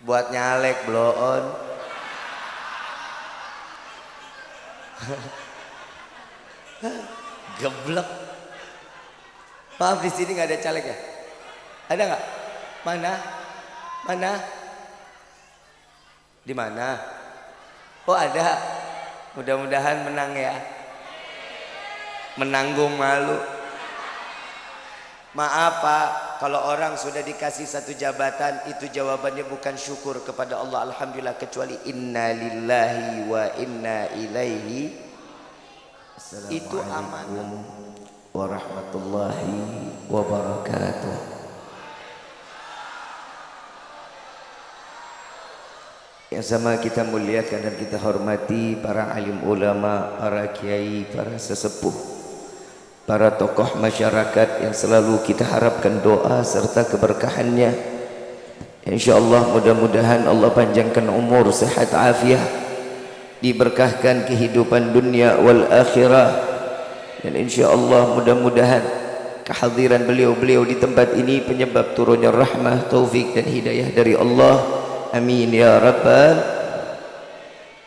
buat nyalek bloon. Geblek. Maaf, di sini nggak ada caleg ya? Ada nggak? Mana? Mana? Di mana? Oh ada. Mudah-mudahan menang ya. Menanggung malu. Maaf Pak, kalau orang sudah dikasih satu jabatan, itu jawabannya bukan syukur kepada Allah alhamdulillah, kecuali inna lillahi wa inna ilaihi. Itu amanah. Warahmatullahi wabarakatuh. Yang sama kita muliakan dan kita hormati para alim ulama, para kiai, para sesepuh, para tokoh masyarakat yang selalu kita harapkan doa serta keberkahannya. InsyaAllah mudah-mudahan Allah panjangkan umur, sehat afiah, diberkahkan kehidupan dunia wal akhirah. Dan insyaAllah mudah-mudahan kehadiran beliau-beliau di tempat ini penyebab turunnya rahmah, taufik dan hidayah dari Allah. Amin ya rabbal.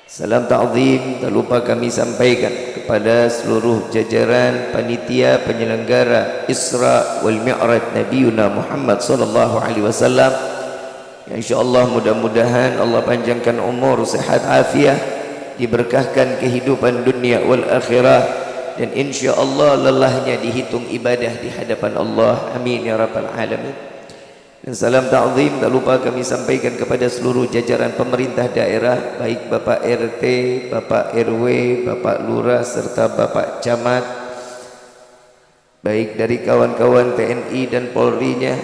Salam ta'zim tak lupa kami sampaikan kepada seluruh jajaran panitia penyelenggara Isra wal Mi'raj Nabiuna Muhammad sallallahu alaihi wasallam. Insyaallah mudah-mudahan Allah panjangkan umur, sehat afiah, diberkahkan kehidupan dunia wal akhirah, dan insyaallah lelahnya dihitung ibadah di hadapan Allah. Amin ya rabbal alamin. Dan salam ta'zim tak lupa kami sampaikan kepada seluruh jajaran pemerintah daerah, baik Bapak RT, Bapak RW, Bapak Lurah serta Bapak Camat, baik dari kawan-kawan TNI dan Polri-nya,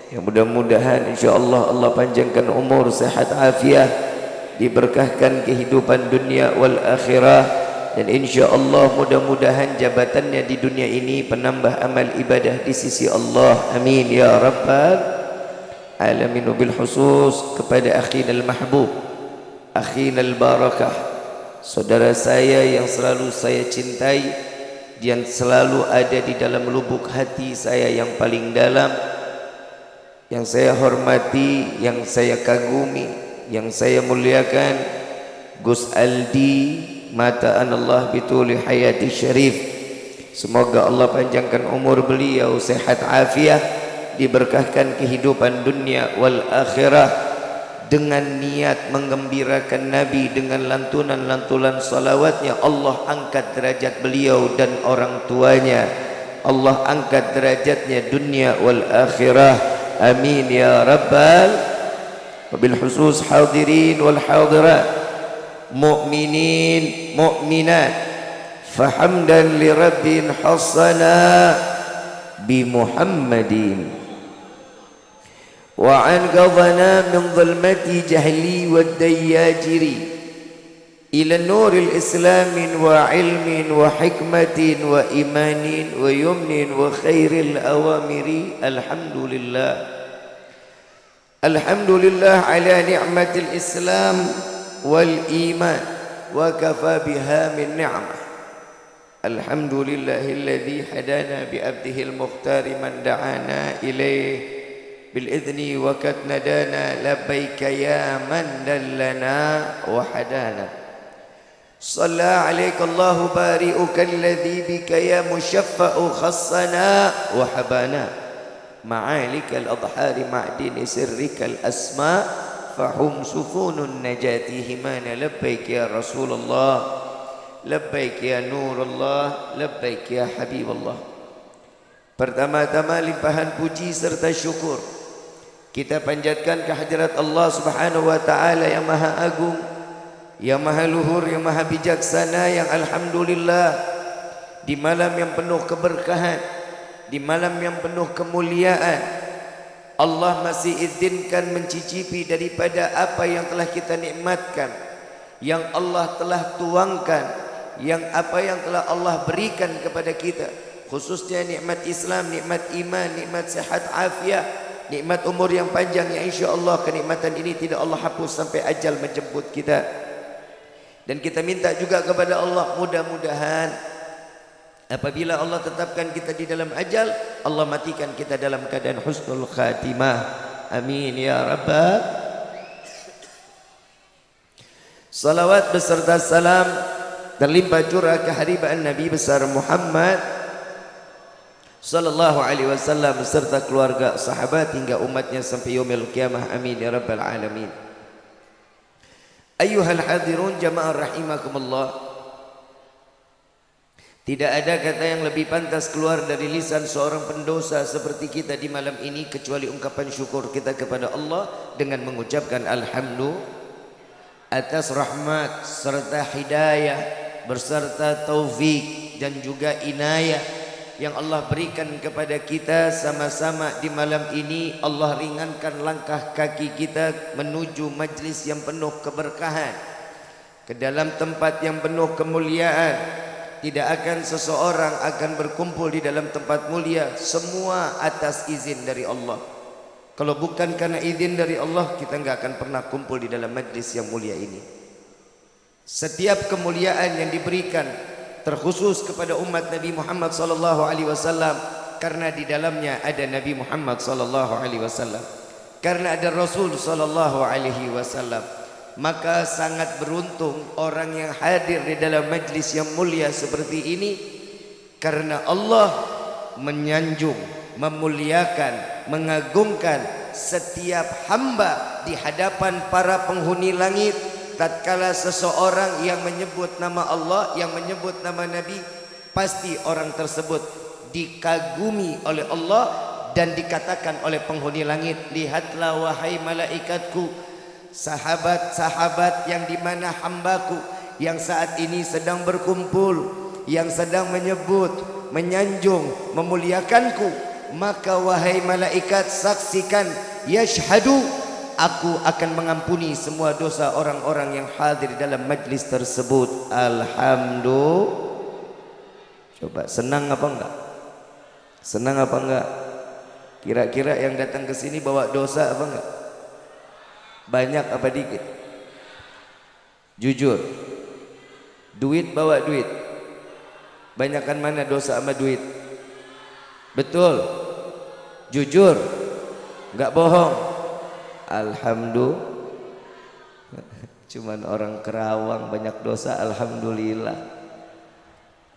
yang mudah-mudahan insyaAllah Allah panjangkan umur, sehat afiah, diberkahkan kehidupan dunia wal akhirah, dan insyaAllah mudah-mudahan jabatannya di dunia ini penambah amal ibadah di sisi Allah. Amin ya rabbal alamin. Bil khusus kepada akhina al-mahbub, akhina al-barakah, saudara saya yang selalu saya cintai, yang selalu ada di dalam lubuk hati saya yang paling dalam, yang saya hormati, yang saya kagumi, yang saya muliakan, Gus Aldi mata anallah bituli hayati syarif. Semoga Allah panjangkan umur beliau, sehat afiah, diberkahkan kehidupan dunia wal akhirah, dengan niat menggembirakan Nabi dengan lantunan-lantunan salawatnya. Allah angkat derajat beliau dan orang tuanya, Allah angkat derajatnya dunia wal akhirah. Amin ya rabbal. Wabil khusus hadirin wal hadirat, mu'minin mu'minat, fahamdan li rabbin hassana bi Muhammadin وأنقذنا من ظلمة جهلي والدياجر إلى نور الإسلام وعلم وحكمة وإيمان ويمن وخير الأوامر. الحمد لله، الحمد لله على نعمة الإسلام والإيمان وكفى بها من نعمة. الحمد لله الذي هدانا بعبده المختار من دعانا إليه بالإذن وقد ندانا لبيك يا من دلنا وحدانا. صلى عليك الله بارئك الذي بك يا مشفع خصنا وحبانا. معالك الأضحار معدن سرك الأسماء فهم سفون النجاة همانا. لبيك يا رسول الله، لبيك يا نور الله، لبيك يا حبيب الله. Pertama-tama limpahan puji serta syukur kita panjatkan kehadirat Allah Subhanahu wa taala yang Maha Agung, yang Maha Luhur, yang Maha Bijaksana, yang alhamdulillah di malam yang penuh keberkahan, di malam yang penuh kemuliaan, Allah masih izinkan mencicipi daripada apa yang telah kita nikmatkan, yang Allah telah tuangkan, yang apa yang telah Allah berikan kepada kita, khususnya nikmat Islam, nikmat iman, nikmat sehat afiah, nikmat umur yang panjang, yang insyaAllah kenikmatan ini tidak Allah hapus sampai ajal menjemput kita. Dan kita minta juga kepada Allah, mudah-mudahan apabila Allah tetapkan kita di dalam ajal, Allah matikan kita dalam keadaan husnul khatimah. Amin ya rabbal. Salawat beserta salam terlimpah curah kehadiran Nabi besar Muhammad sallallahu alaihi wasallam beserta keluarga, sahabat hingga umatnya sampai yaumil qiyamah. Amin ya rabbal alamin. Ayyuhal hadirun jamaah rahimakumullah. Tidak ada kata yang lebih pantas keluar dari lisan seorang pendosa seperti kita di malam ini kecuali ungkapan syukur kita kepada Allah dengan mengucapkan alhamdulillah atas rahmat serta hidayah berserta taufik dan juga inayah yang Allah berikan kepada kita. Sama-sama di malam ini Allah ringankan langkah kaki kita menuju majlis yang penuh keberkahan, ke dalam tempat yang penuh kemuliaan. Tidak akan seseorang akan berkumpul di dalam tempat mulia semua atas izin dari Allah. Kalau bukan karena izin dari Allah, kita enggak akan pernah kumpul di dalam majlis yang mulia ini. Setiap kemuliaan yang diberikan terkhusus kepada umat Nabi Muhammad sallallahu alaihi wasallam karena di dalamnya ada Nabi Muhammad sallallahu alaihi wasallam, karena ada Rasul sallallahu alaihi wasallam. Maka sangat beruntung orang yang hadir di dalam majlis yang mulia seperti ini, karena Allah menyanjung, memuliakan, mengagungkan setiap hamba di hadapan para penghuni langit. Tatkala seseorang yang menyebut nama Allah, yang menyebut nama Nabi, pasti orang tersebut dikagumi oleh Allah dan dikatakan oleh penghuni langit, lihatlah wahai malaikatku, sahabat-sahabat yang dimana hambaku yang saat ini sedang berkumpul, yang sedang menyebut, menyanjung, memuliakanku. Maka wahai malaikat saksikan, yashhadu, aku akan mengampuni semua dosa orang-orang yang hadir dalam majlis tersebut. Alhamdulillah. Coba senang apa enggak? Senang apa enggak? Kira-kira yang datang ke sini bawa dosa apa enggak? Banyak apa dikit? Jujur. Duit bawa duit. Banyakan mana dosa sama duit? Betul. Jujur, enggak bohong. Alhamdulillah. Cuman orang Kerawang banyak dosa, alhamdulillah.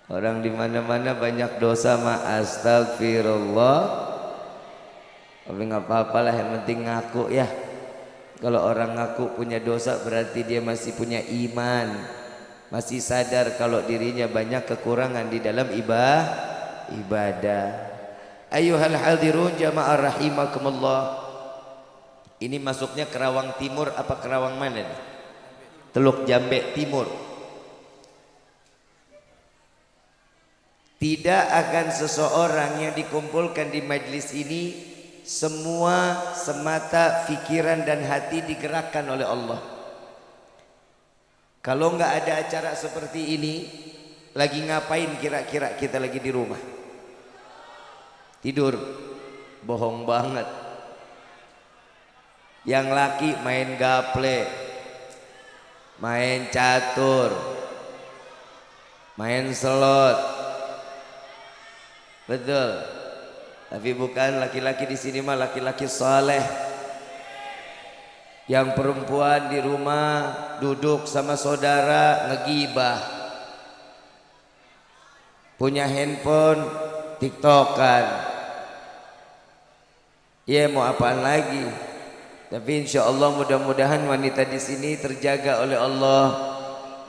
Orang di mana-mana banyak dosa, mah astagfirullah. Tapi enggak apa-apalah, yang penting ngaku ya. Kalau orang ngaku punya dosa berarti dia masih punya iman, masih sadar kalau dirinya banyak kekurangan di dalam ibadah. Ayyuhal hadirun jamaah rahimakumullah. Ini masuknya Kerawang Timur apa Kerawang mana nih? Teluk Jambe Timur. Tidak akan seseorang yang dikumpulkan di majlis ini semua semata pikiran dan hati digerakkan oleh Allah. Kalau enggak ada acara seperti ini, lagi ngapain kira-kira kita lagi di rumah? Tidur. Bohong banget. Yang laki main gaple, main catur, main slot. Betul. Tapi bukan laki-laki di sini mah laki-laki saleh. Yang perempuan di rumah duduk sama saudara ngegibah. Punya handphone tiktokan. Ya mau apaan lagi? Tapi insya Allah mudah-mudahan wanita di sini terjaga oleh Allah.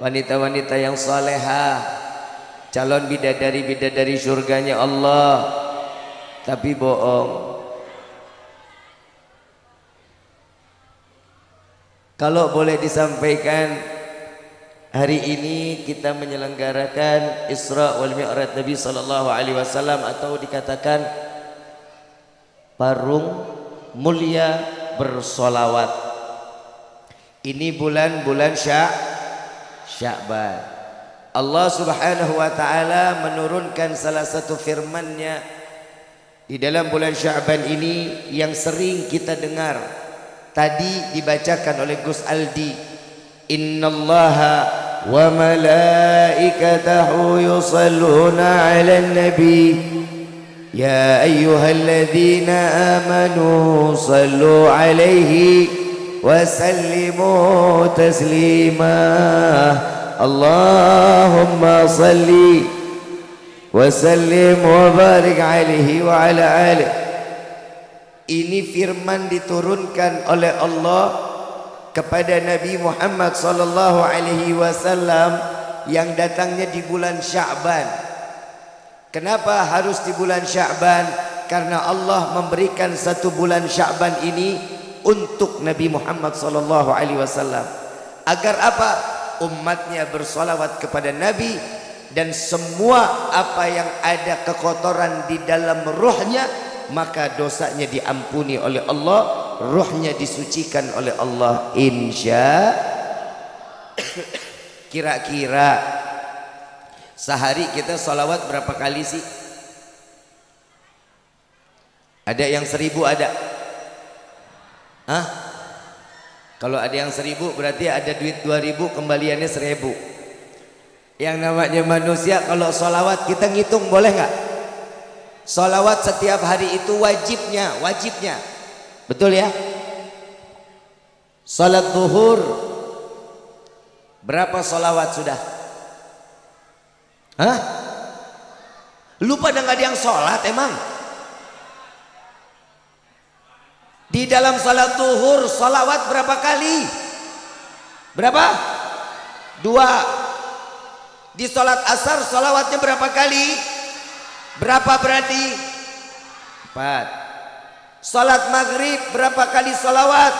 Wanita-wanita yang salehah, calon bidadari-bidadari surganya Allah. Tapi bohong. Kalau boleh disampaikan, hari ini kita menyelenggarakan Isra wal Mi'raj Nabi sallallahu alaihi wasallam, atau dikatakan parung mulia bersolawat. Ini bulan-bulan Sya'ban. Allah Subhanahu wa taala menurunkan salah satu firman-Nya di dalam bulan Sya'ban ini yang sering kita dengar. Tadi dibacakan oleh Gus Aldi, innallaha wa malaikatahu yusalluna 'alan nabi ya ayyuhalladzina amanu sallu 'alaihi وسلموا تسليما اللهم صل وسلم وبارك عليه وعلى آله. Ini firman diturunkan oleh Allah kepada Nabi Muhammad sallallahu alaihi wasallam yang datangnya di bulan Sya'ban. Kenapa harus di bulan Sya'ban? Karena Allah memberikan satu bulan Sya'ban ini untuk Nabi Muhammad sallallahu alaihi wasallam. Agar apa? Umatnya bersolawat kepada Nabi, dan semua apa yang ada kekotoran di dalam ruhnya maka dosanya diampuni oleh Allah, ruhnya disucikan oleh Allah, insya. Kira-kira sehari kita sholawat berapa kali sih? Ada yang 1000 ada? Hah? Kalau ada yang 1000 berarti ada duit 2000, kembaliannya 1000. Yang namanya manusia kalau sholawat kita ngitung boleh nggak? Sholawat setiap hari itu wajibnya, betul ya? Salat zuhur berapa sholawat sudah? Hah? Lu pada nggak ada yang sholat emang? Di dalam salat zuhur sholawat berapa kali? Berapa? 2. Di sholat asar sholawatnya berapa kali? Berapa berarti? 4. Sholat maghrib berapa kali sholawat?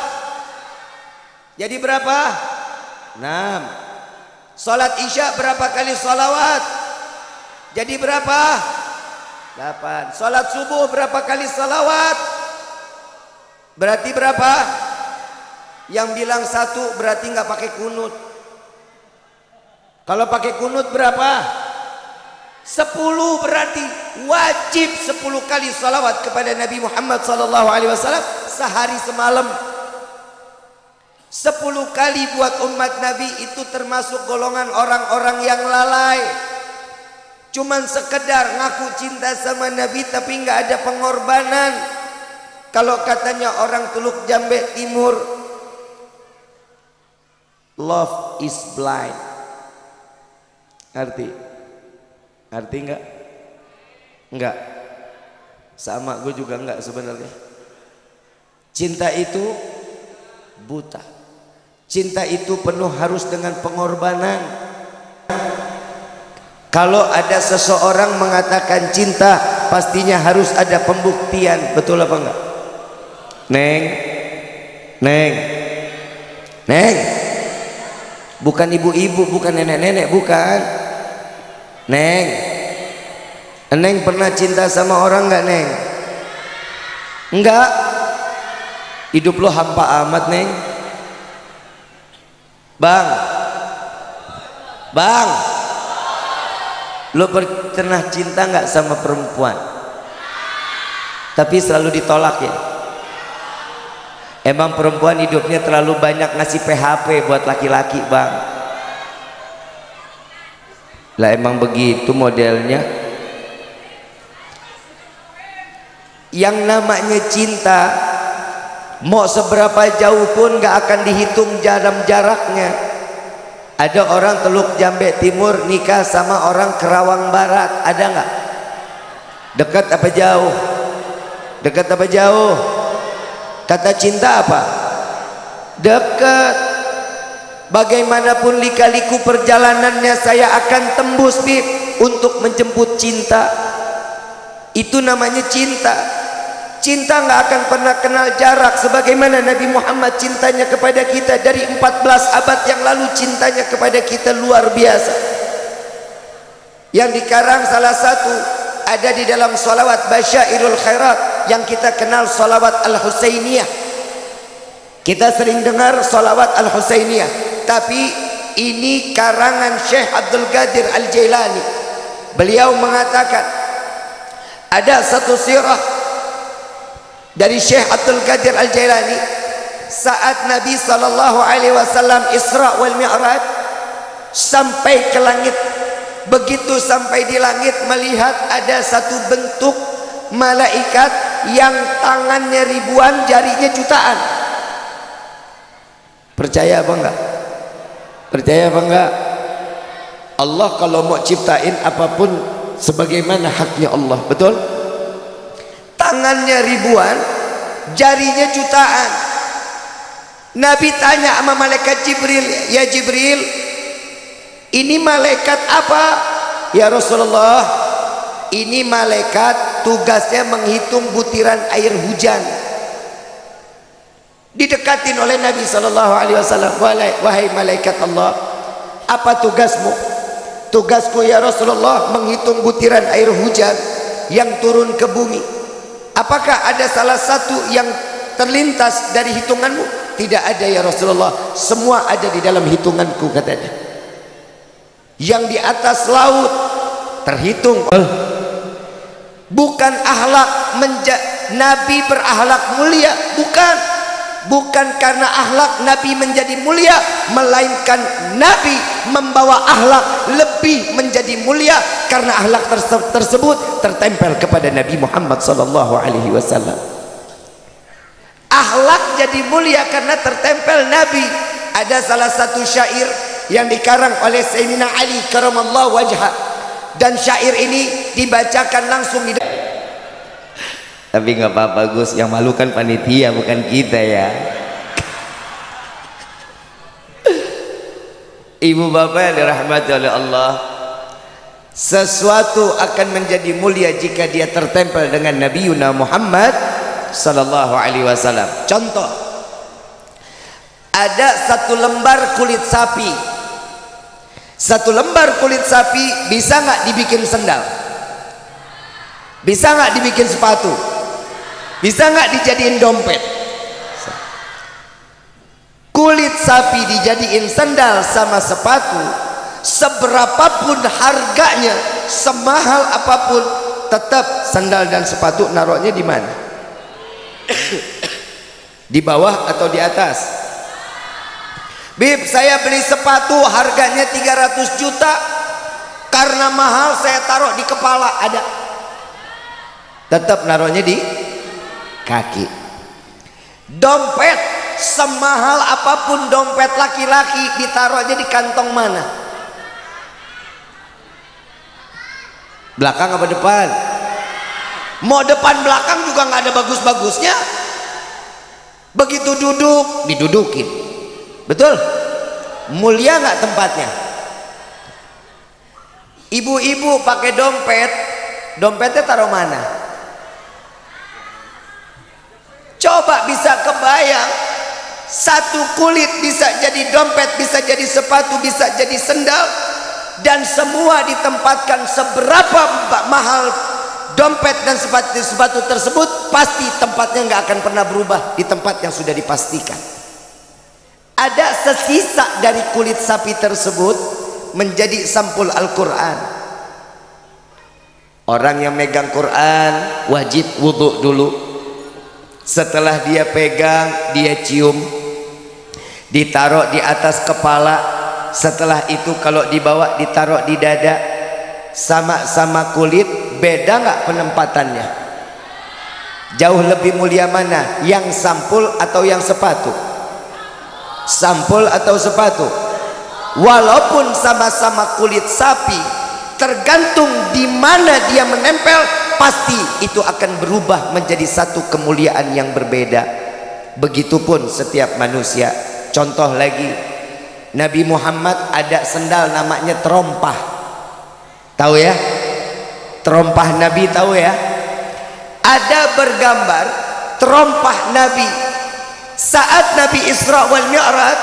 Jadi berapa? 6. Sholat isya berapa kali sholawat? Jadi berapa? 8. Sholat subuh berapa kali sholawat? Berarti berapa? Yang bilang 1 berarti nggak pakai kunut. Kalau pakai kunut berapa? 10 berarti wajib 10 kali salawat kepada Nabi Muhammad SAW sehari semalam. 10 kali buat umat Nabi itu termasuk golongan orang-orang yang lalai. Cuman sekedar ngaku cinta sama Nabi tapi nggak ada pengorbanan. Kalau katanya orang Teluk Jambe Timur, love is blind. Arti enggak? Enggak. Sama gue juga enggak sebenarnya. Cinta itu buta. Cinta itu penuh harus dengan pengorbanan. Kalau ada seseorang mengatakan cinta, pastinya harus ada pembuktian. Betul apa enggak? Neng. Bukan ibu-ibu, bukan nenek-nenek, bukan. Neng pernah cinta sama orang nggak, Neng? Enggak. Hidup lo hampa amat, Neng. Bang, lo pernah cinta nggak sama perempuan? Tapi selalu ditolak ya? Emang perempuan hidupnya terlalu banyak ngasih PHP buat laki-laki, Bang? Lah emang begitu modelnya. Yang namanya cinta mau seberapa jauh pun gak akan dihitung jaraknya. Ada orang Teluk Jambe Timur nikah sama orang Kerawang Barat, ada nggak? Dekat apa jauh? Dekat apa jauh? Kata cinta apa? Dekat. Bagaimanapun lika-liku perjalanannya saya akan tembus, Bib, untuk menjemput cinta. Itu namanya cinta. Cinta nggak akan pernah kenal jarak. Sebagaimana Nabi Muhammad cintanya kepada kita dari 14 abad yang lalu, cintanya kepada kita luar biasa. Yang dikarang salah satu ada di dalam salawat Basyairul Khairat yang kita kenal salawat Al-Husainiyah. Kita sering dengar salawat Al-Husainiyah, tapi ini karangan Syekh Abdul Qadir Al-Jailani. Beliau mengatakan ada satu sirah dari Syekh Abdul Qadir Al-Jailani saat Nabi SAW Isra wal Mi'raj sampai ke langit. Begitu sampai di langit melihat ada satu bentuk malaikat yang tangannya ribuan, jarinya jutaan. Percaya apa enggak? Percaya apa enggak? Allah kalau mau ciptain apapun sebagaimana haknya Allah, betul? Tangannya ribuan, jarinya jutaan. Nabi tanya sama malaikat Jibril, ya Jibril, ini malaikat apa? Ya Rasulullah, ini malaikat tugasnya menghitung butiran air hujan. Didekatin oleh Nabi SAW. Wahai malaikat Allah, apa tugasmu? Tugasku ya Rasulullah menghitung butiran air hujan yang turun ke bumi. Apakah ada salah satu yang terlintas dari hitunganmu? Tidak ada ya Rasulullah, semua ada di dalam hitunganku, katanya. Yang di atas laut terhitung. Bukan akhlak Nabi berakhlak mulia, bukan karena akhlak Nabi menjadi mulia, melainkan Nabi membawa akhlak lebih menjadi mulia karena akhlak tersebut tertempel kepada Nabi Muhammad SAW. Akhlak jadi mulia karena tertempel Nabi. Ada salah satu syair yang dikarang oleh Sayyidina Ali karamallahu wajhah, dan syair ini dibacakan langsung di. Tapi nggak apa-apa Gus, yang malu kan panitia bukan kita ya. Ibu bapak yang dirahmati oleh Allah, sesuatu akan menjadi mulia jika dia tertempel dengan Nabi Muhammad sallallahu alaihi wasallam. Contoh, ada satu lembar kulit sapi. Satu lembar kulit sapi bisa nggak dibikin sendal? Bisa nggak dibikin sepatu? Bisa nggak dijadiin dompet? Kulit sapi dijadiin sendal sama sepatu, seberapapun harganya, semahal apapun, tetap sendal dan sepatu naruhnya di mana? Di bawah atau di atas? Bib, saya beli sepatu harganya 300 juta, karena mahal saya taruh di kepala, ada? Tetap naruhnya di kaki. Dompet semahal apapun dompet laki-laki, ditaruhnya di kantong mana? Belakang apa depan? Mau depan belakang juga nggak ada bagus-bagusnya. Begitu duduk didudukin, betul? Mulia nggak tempatnya? Ibu-ibu pakai dompet, dompetnya taruh mana? Coba bisa kebayang, satu kulit bisa jadi dompet, bisa jadi sepatu, bisa jadi sendal, dan semua ditempatkan seberapa mahal dompet dan sepatu tersebut, pasti tempatnya nggak akan pernah berubah di tempat yang sudah dipastikan. Ada sesisa dari kulit sapi tersebut menjadi sampul Al-Quran. Orang yang megang Quran wajib wudhu dulu. Setelah dia pegang, dia cium, ditaruh di atas kepala. Setelah itu kalau dibawa ditaruh di dada. Sama-sama kulit, beda nggak penempatannya? Jauh lebih mulia mana? Yang sampul atau yang sepatu? Sampul atau sepatu? Walaupun sama-sama kulit sapi, tergantung di mana dia menempel, pasti itu akan berubah menjadi satu kemuliaan yang berbeda. Begitupun setiap manusia. Contoh lagi, Nabi Muhammad ada sendal namanya terompah. Tahu ya? Terompah Nabi, tahu ya? Ada bergambar terompah Nabi saat Nabi Isra wal Mi'raj.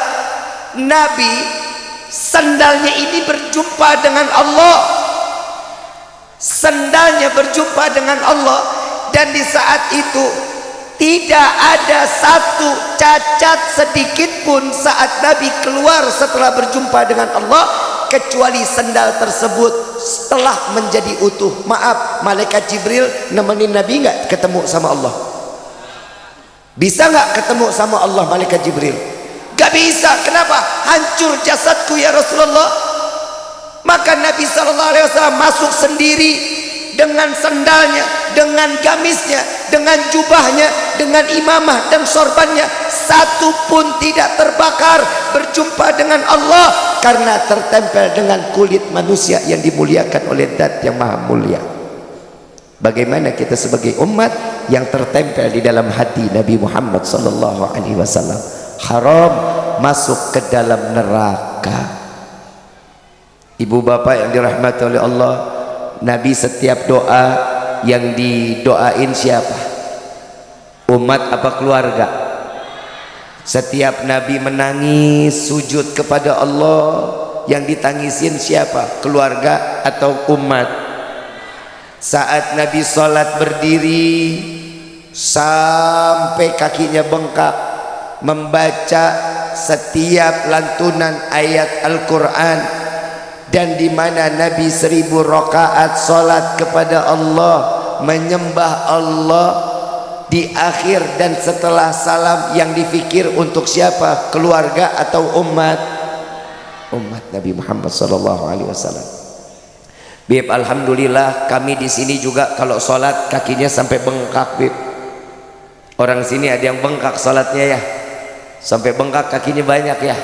Nabi sendalnya ini berjumpa dengan Allah. Sendalnya berjumpa dengan Allah, dan di saat itu tidak ada satu cacat sedikit pun saat Nabi keluar setelah berjumpa dengan Allah, kecuali sendal tersebut setelah menjadi utuh. Maaf, malaikat Jibril nemenin Nabi nggak ketemu sama Allah? Bisa nggak ketemu sama Allah malaikat Jibril? Gak bisa. Kenapa? Hancur jasadku ya Rasulullah. Maka Nabi SAW masuk sendiri dengan sendalnya, dengan gamisnya, dengan jubahnya, dengan imamah dan sorbannya, satu pun tidak terbakar berjumpa dengan Allah, karena tertempel dengan kulit manusia yang dimuliakan oleh Zat yang maha mulia. Bagaimana kita sebagai umat yang tertempel di dalam hati Nabi Muhammad sallallahu alaihi wasallam, haram masuk ke dalam neraka. Ibu bapak yang dirahmati oleh Allah, Nabi setiap doa yang didoain siapa? Umat apa keluarga? Setiap Nabi menangis sujud kepada Allah, yang ditangisin siapa? Keluarga atau umat? Saat Nabi sholat berdiri sampai kakinya bengkak, membaca setiap lantunan ayat Al-Quran, dan di mana Nabi 1000 rakaat sholat kepada Allah, menyembah Allah, di akhir dan setelah salam yang difikir untuk siapa? Keluarga atau umat? Umat Nabi Muhammad SAW. Bib, alhamdulillah kami di sini juga kalau sholat kakinya sampai bengkak, Bib. Orang sini ada yang bengkak sholatnya ya, sampai bengkak kakinya banyak ya.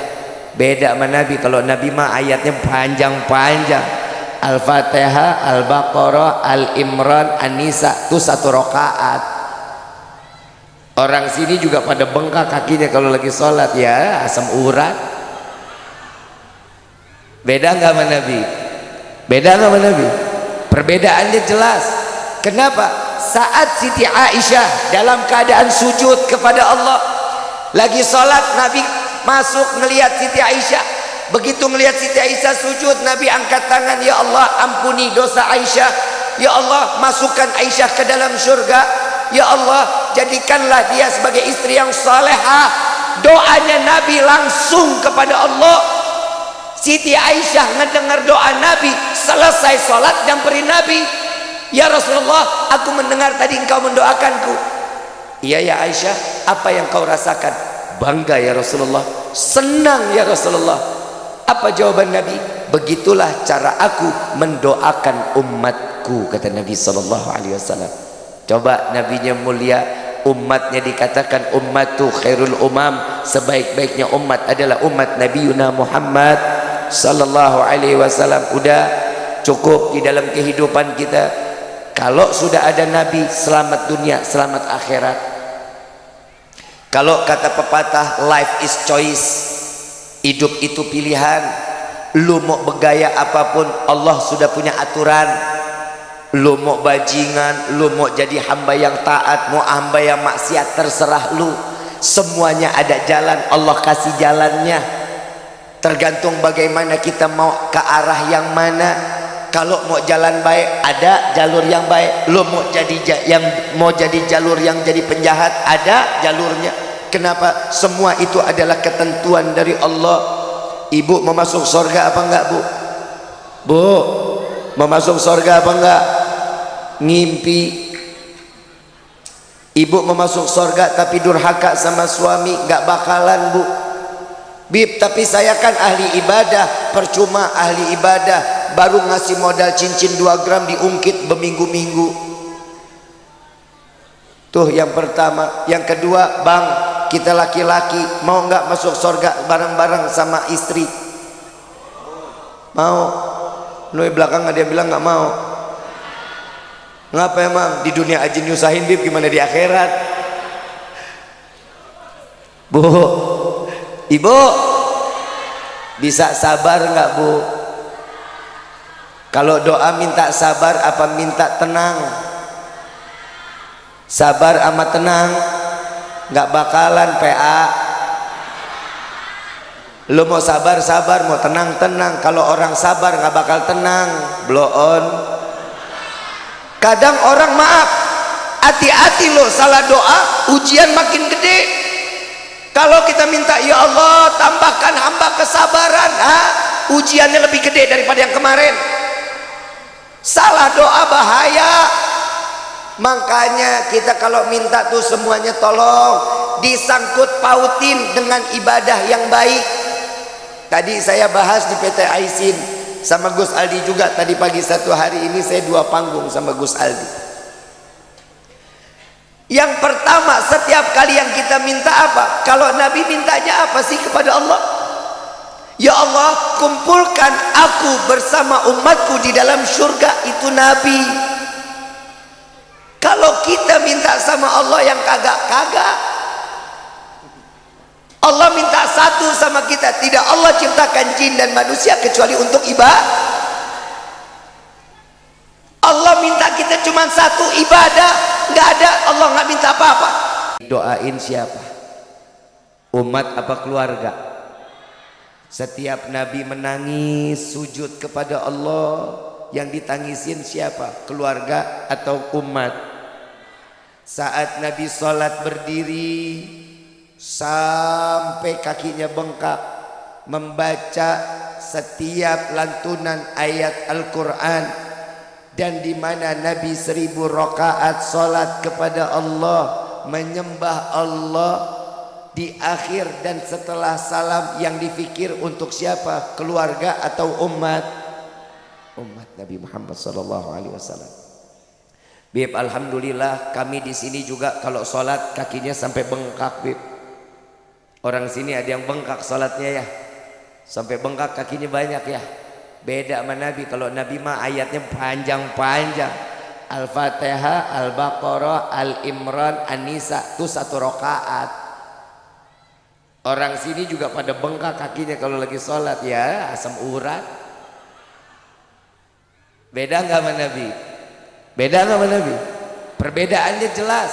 Beda sama Nabi. Kalau Nabi mah ayatnya panjang-panjang, Al-Fatihah, Al-Baqarah, Al-Imran, An-Nisa, itu 1 rakaat. Orang sini juga pada bengkak kakinya kalau lagi sholat ya, asam urat. Beda nggak sama Nabi? Beda nggak sama Nabi? Perbedaannya jelas. Kenapa? Saat Siti Aisyah dalam keadaan sujud kepada Allah, lagi sholat, Nabi masuk ngelihat Siti Aisyah. Begitu ngelihat Siti Aisyah sujud, Nabi angkat tangan, ya Allah ampuni dosa Aisyah, ya Allah masukkan Aisyah ke dalam surga, ya Allah jadikanlah dia sebagai istri yang salehah. Doanya Nabi langsung kepada Allah. Siti Aisyah ngedengar doa Nabi, selesai sholat nyamperin Nabi, ya Rasulullah, aku mendengar tadi engkau mendoakanku. Iya ya Aisyah, apa yang kau rasakan? Bangga ya Rasulullah, senang ya Rasulullah. Apa jawaban Nabi? Begitulah cara aku mendoakan umatku, kata Nabi SAW. Coba nabinya mulia, umatnya dikatakan ummatu khairul umam, sebaik-baiknya umat adalah umat Nabi Yuna Muhammad sallallahu alaihi wasallam. Udah cukup di dalam kehidupan kita. Kalau sudah ada Nabi, selamat dunia, selamat akhirat. Kalau kata pepatah, life is choice, hidup itu pilihan. Lu mau bergaya apapun, Allah sudah punya aturan. Lu mau bajingan, lu mau jadi hamba yang taat, mau hamba yang maksiat, terserah lu. Semuanya ada jalan, Allah kasih jalannya. Tergantung bagaimana kita mau ke arah yang mana. Kalau mau jalan baik, ada jalur yang baik. Lo mau jadi jalur yang jadi penjahat, ada jalurnya. Kenapa? Semua itu adalah ketentuan dari Allah. Ibu mau masuk surga apa enggak, Bu? Bu, mau masuk surga apa enggak? Ngimpi. Ibu mau masuk surga tapi durhaka sama suami, enggak bakalan, Bu. Bib, tapi saya kan ahli ibadah. Percuma ahli ibadah, baru ngasih modal cincin 2 gram diungkit berminggu-minggu. Tuh yang pertama. Yang kedua, bang, kita laki-laki mau nggak masuk surga bareng-bareng sama istri? Mau? Lu belakang ada yang bilang nggak mau. Ngapa emang? Di dunia aja nyusahin, Bib, gimana di akhirat? Bu, Ibu, bisa sabar nggak, Bu? Kalau doa minta sabar apa minta tenang? Sabar sama tenang nggak bakalan PA. Lu mau sabar sabar, mau tenang tenang. Kalau orang sabar nggak bakal tenang, blow on. Kadang orang, maaf, hati-hati lo salah doa, ujian makin gede. Kalau kita minta, ya Allah tambahkan hamba kesabaran, ujiannya lebih gede daripada yang kemarin. Salah doa bahaya. Makanya kita kalau minta tuh semuanya tolong disangkut pautin dengan ibadah yang baik. Tadi saya bahas di PT Aisin sama Gus Aldi juga. Tadi pagi satu hari ini saya 2 panggung sama Gus Aldi. Yang pertama, setiap kali yang kita minta apa? Kalau Nabi mintanya apa sih kepada Allah? Ya Allah, kumpulkan aku bersama umatku di dalam surga. Itu Nabi. Kalau kita minta sama Allah yang kagak-kagak, Allah minta satu sama kita. Tidak Allah ciptakan jin dan manusia kecuali untuk ibadah. Allah minta kita cuma satu, ibadah. Nggak ada, Allah nggak minta apa-apa. Doain siapa? Umat apa keluarga? Setiap Nabi menangis sujud kepada Allah, yang ditangisin siapa? Keluarga atau umat? Saat Nabi sholat berdiri sampai kakinya bengkak, membaca setiap lantunan ayat Al-Quran, dan di mana Nabi 1000 rakaat sholat kepada Allah, menyembah Allah. Di akhir dan setelah salam yang difikir untuk siapa? Keluarga atau umat? Umat Nabi Muhammad SAW. Bib, alhamdulillah kami di sini juga kalau sholat kakinya sampai bengkak, Bib. Orang sini ada yang bengkak sholatnya ya, sampai bengkak kakinya banyak ya. Beda sama Nabi. Kalau Nabi mah ayatnya panjang-panjang. Al-Fatihah, Al-Baqarah, Al-Imran, An-Nisa, itu 1 rakaat. Orang sini juga pada bengkak kakinya kalau lagi sholat ya, asam urat. Beda nggak sama Nabi? Beda nggak sama Nabi? Perbedaannya jelas.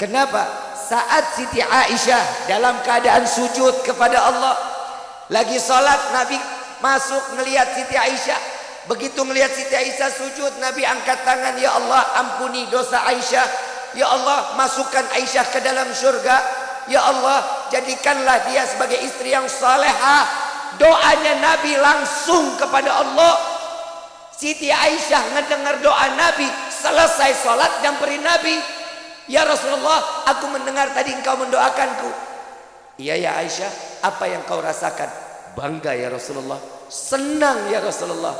Kenapa? Saat Siti Aisyah dalam keadaan sujud kepada Allah, lagi sholat, Nabi masuk ngelihat Siti Aisyah. Begitu ngelihat Siti Aisyah sujud, Nabi angkat tangan, ya Allah ampuni dosa Aisyah. Ya Allah masukkan Aisyah ke dalam surga. Ya Allah jadikanlah dia sebagai istri yang salehah. Doanya Nabi langsung kepada Allah. Siti Aisyah ngedengar doa Nabi, selesai sholat nyamperin Nabi. Ya Rasulullah, aku mendengar tadi engkau mendoakanku. Iya ya Aisyah, apa yang kau rasakan? Bangga ya Rasulullah, senang ya Rasulullah.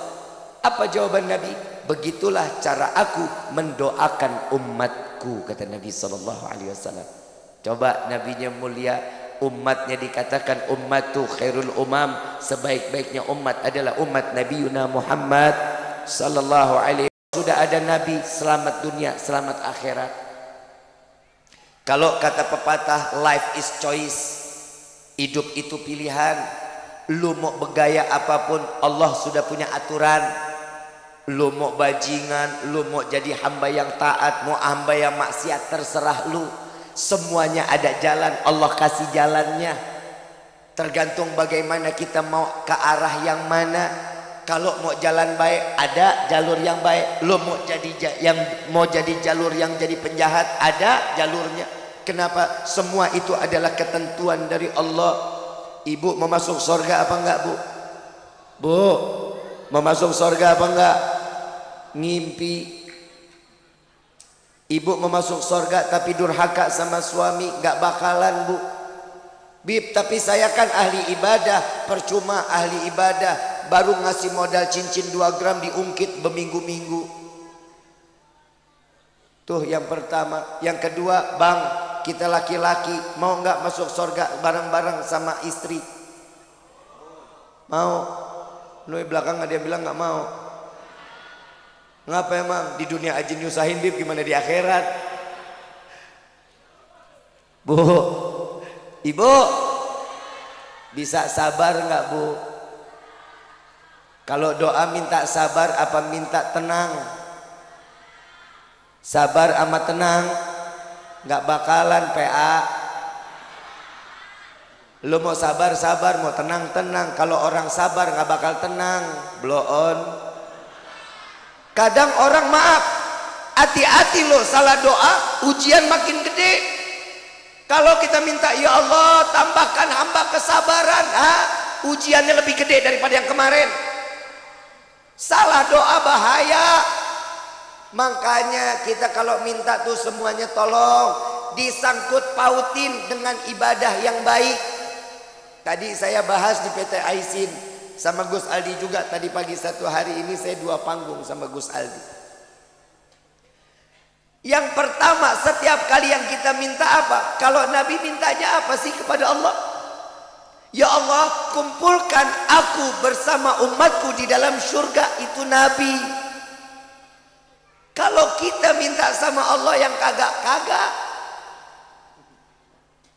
Apa jawaban Nabi? Begitulah cara aku mendoakan umatku, kata Nabi SAW. Coba nabinya mulia, umatnya dikatakan ummatu khairul umam, sebaik-baiknya umat adalah umat Nabi Yuna Muhammad sallallahu alaihi wasallam. Sudah ada Nabi, selamat dunia, selamat akhirat. Kalau kata pepatah, life is choice, hidup itu pilihan. Lu mau bergaya apapun, Allah sudah punya aturan. Lu mau bajingan, lu mau jadi hamba yang taat, mau hamba yang maksiat, terserah lu. Semuanya ada jalan, Allah kasih jalannya. Tergantung bagaimana kita mau ke arah yang mana. Kalau mau jalan baik, ada jalur yang baik. Lo mau jadi jalur yang jadi penjahat, ada jalurnya. Kenapa? Semua itu adalah ketentuan dari Allah. Ibu mau masuk surga apa enggak, Bu? Bu, mau masuk surga apa enggak? Ngimpi. Ibu mau masuk surga tapi durhaka sama suami, gak bakalan, Bu. Bib, tapi saya kan ahli ibadah. Percuma ahli ibadah, baru ngasih modal cincin 2 gram diungkit berminggu-minggu. Tuh yang pertama. Yang kedua, Bang, kita laki-laki mau nggak masuk surga bareng-bareng sama istri? Mau? Lu belakang ada yang bilang nggak mau. Ngapa emang? Di dunia aja nyusahin, Bib, gimana di akhirat? Bu, Ibu, bisa sabar nggak, Bu? Kalau doa minta sabar apa minta tenang? Sabar sama tenang nggak bakalan PA. Lu mau sabar, mau tenang. Kalau orang sabar nggak bakal tenang, blow on. Kadang orang, maaf, hati-hati loh, salah doa ujian makin gede. Kalau kita minta, ya Allah tambahkan hamba kesabaran, ujiannya lebih gede daripada yang kemarin. Salah doa bahaya. Makanya kita kalau minta tuh semuanya tolong disangkut pautin dengan ibadah yang baik. Tadi saya bahas di PT Aisin sama Gus Aldi juga tadi pagi. 1 hari ini saya 2 panggung sama Gus Aldi. Yang pertama, setiap kali yang kita minta apa? Kalau Nabi mintanya apa sih kepada Allah? Ya Allah, kumpulkan aku bersama umatku di dalam surga. Itu Nabi. Kalau kita minta sama Allah yang kagak-kagak,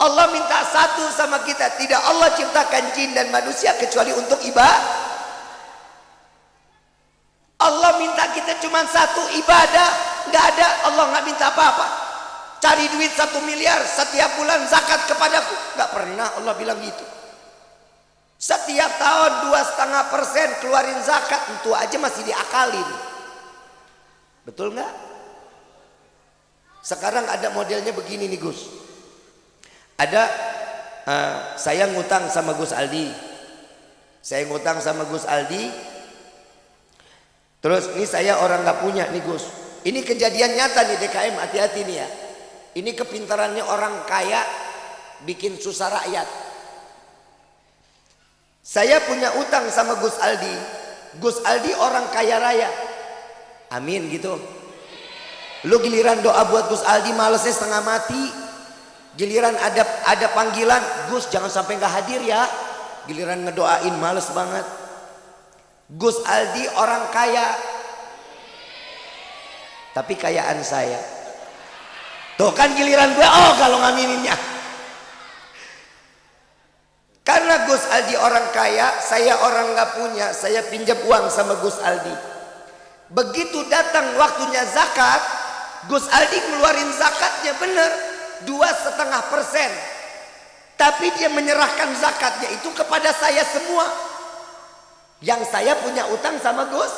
Allah minta satu sama kita. Tidak Allah ciptakan jin dan manusia kecuali untuk ibadah. Allah minta kita cuma satu, ibadah. Nggak ada, Allah nggak minta apa-apa. Cari duit 1 miliar setiap bulan zakat kepadaku. Nggak pernah Allah bilang gitu. Setiap tahun 2,5% keluarin zakat, itu aja masih diakalin. Betul nggak? Sekarang ada modelnya begini nih Gus. Ada saya ngutang sama Gus Aldi. Saya ngutang sama Gus Aldi. Terus ini saya orang nggak punya nih Gus. Ini kejadian nyata nih DKM, hati-hati nih ya. Ini kepintarannya orang kaya bikin susah rakyat. Saya punya utang sama Gus Aldi. Gus Aldi orang kaya raya. Amin gitu. Lu giliran doa buat Gus Aldi malesnya setengah mati. Giliran ada panggilan, Gus jangan sampai nggak hadir ya. Giliran ngedoain males banget. Gus Aldi orang kaya, tapi kayaan saya. Tuh kan giliran gue, oh kalau ngamininnya. Karena Gus Aldi orang kaya, saya orang nggak punya, saya pinjam uang sama Gus Aldi. Begitu datang waktunya zakat, Gus Aldi ngeluarin zakatnya bener 2,5%. Tapi dia menyerahkan zakatnya itu kepada saya semua. Yang saya punya utang sama Gus.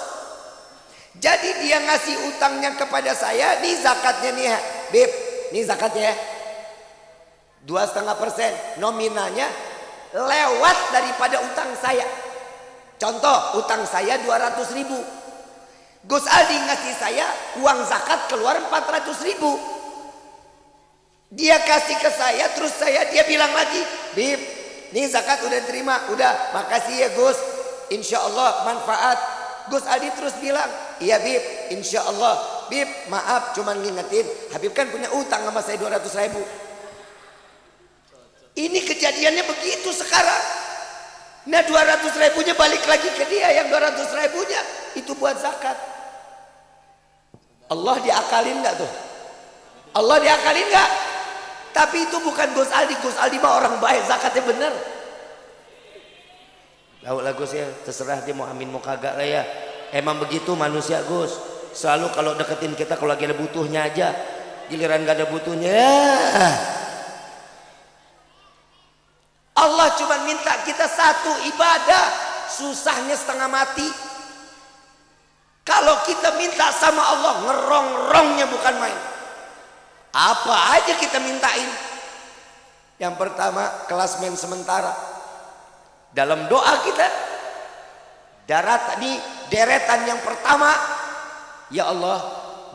Jadi dia ngasih utangnya kepada saya. Nih zakatnya nih ya Bib, nih zakatnya ya 2,5%. Nominalnya lewat daripada utang saya. Contoh, utang saya 200.000. Gus Aldi ngasih saya uang zakat keluar 400.000. Dia kasih ke saya, terus dia bilang lagi, Bib, nih zakat udah terima. Udah, makasih ya Gus, insya Allah manfaat. Gus Aldi terus bilang, iya Bib, insya Allah. Bib, maaf cuman ngingetin, Habib kan punya utang sama saya 200.000. Ini kejadiannya begitu sekarang. Nah 200.000-nya balik lagi ke dia, yang 200.000-nya itu buat zakat. Allah diakalin nggak tuh? Allah diakalin nggak? Tapi itu bukan Gus Aldi. Gus Aldi mah orang baik, zakatnya bener. Tahu lah Gus ya, terserah dia mau amin mau kagak lah ya. Emang begitu manusia Gus. Selalu kalau deketin kita kalau lagi ada butuhnya aja. Giliran gak ada butuhnya ya. Allah cuma minta kita satu, ibadah. Susahnya setengah mati. Kalau kita minta sama Allah, ngerong-rongnya bukan main. Apa aja kita mintain. Yang pertama, klasmen sementara. Dalam doa kita, deretan yang pertama, ya Allah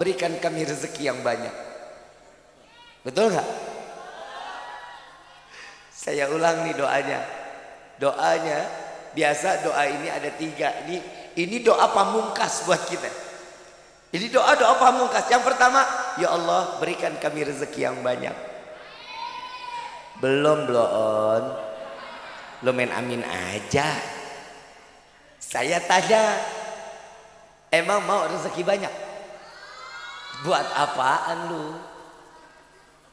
berikan kami rezeki yang banyak. Betul nggak? Saya ulang nih doanya. Doanya biasa doa ini ada 3. Ini doa pamungkas buat kita. Jadi doa pamungkas. Yang pertama, ya Allah berikan kami rezeki yang banyak. Belum on. Lo main amin aja. Saya tanya, emang mau rezeki banyak? Buat apaan lu?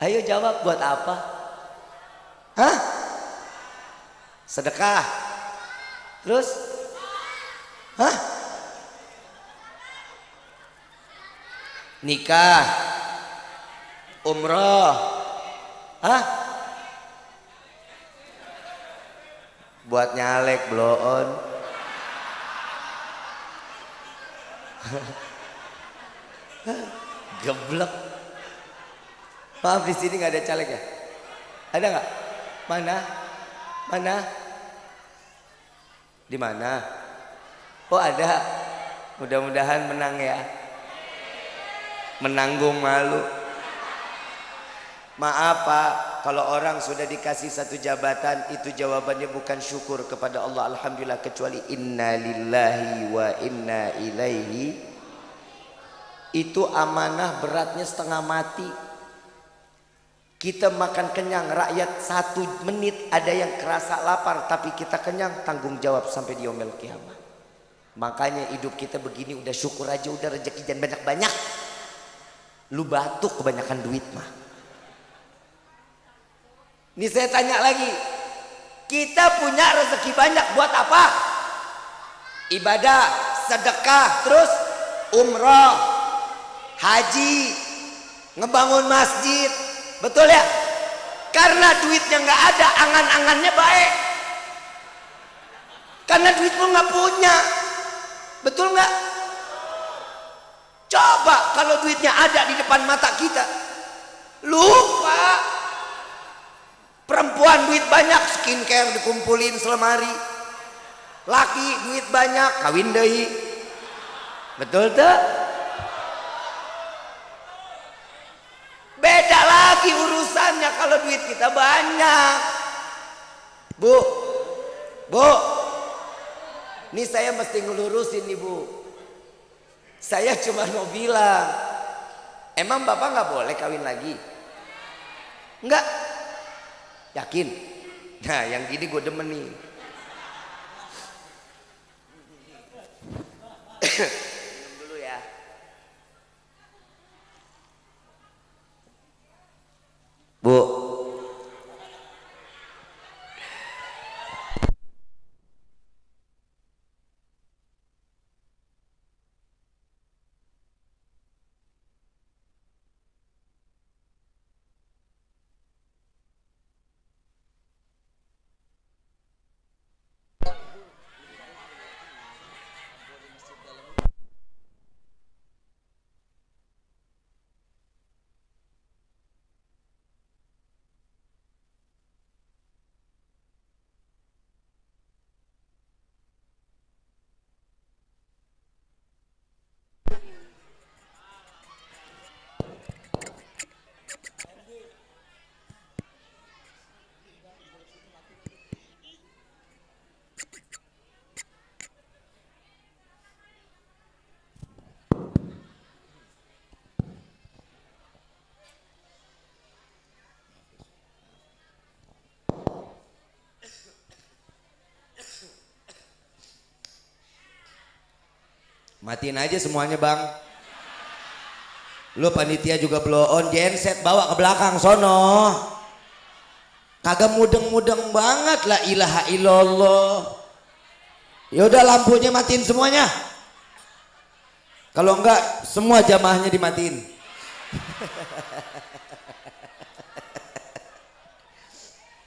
Ayo jawab, buat apa? Hah? Sedekah? Terus? Hah? Nikah? Umroh? Hah? Buat nyalek bloon. Geblek. Maaf di sini nggak ada caleg ya? Ada nggak? Mana? Mana? Di mana? Oh ada. Mudah-mudahan menang ya. Menanggung malu. Maaf Pak, kalau orang sudah dikasih satu jabatan, itu jawabannya bukan syukur kepada Allah alhamdulillah, kecuali inna lillahi wa inna ilaihi. Itu amanah beratnya setengah mati. Kita makan kenyang, rakyat 1 menit ada yang kerasa lapar tapi kita kenyang, tanggung jawab sampai di yaumil kiamah. Makanya hidup kita begini udah syukur aja, udah rezeki jangan banyak-banyak. Lu batuk kebanyakan duit mah. Ini saya tanya lagi, kita punya rezeki banyak buat apa? Ibadah, sedekah, terus umroh, haji, ngebangun masjid, betul ya? Karena duitnya nggak ada, angan-angannya baik. Karena duitmu nggak punya, betul nggak? Coba kalau duitnya ada di depan mata kita, lupa. Perempuan duit banyak, skincare dikumpulin selemari. Laki duit banyak, kawin deui. Betul tuh? Beda lagi urusannya kalau duit kita banyak. Bu, ini saya mesti ngelurusin nih Bu. Saya cuma mau bilang, emang Bapak nggak boleh kawin lagi? Enggak? Yakin? Nah yang gini gue demen nih. Minum dulu ya. Bu, matiin aja semuanya bang. Lu panitia juga blow on, genset bawa ke belakang sono. Kagak mudeng-mudeng banget, la ilaha illallah. Yaudah lampunya matiin semuanya. Kalau enggak semua jamaahnya dimatiin.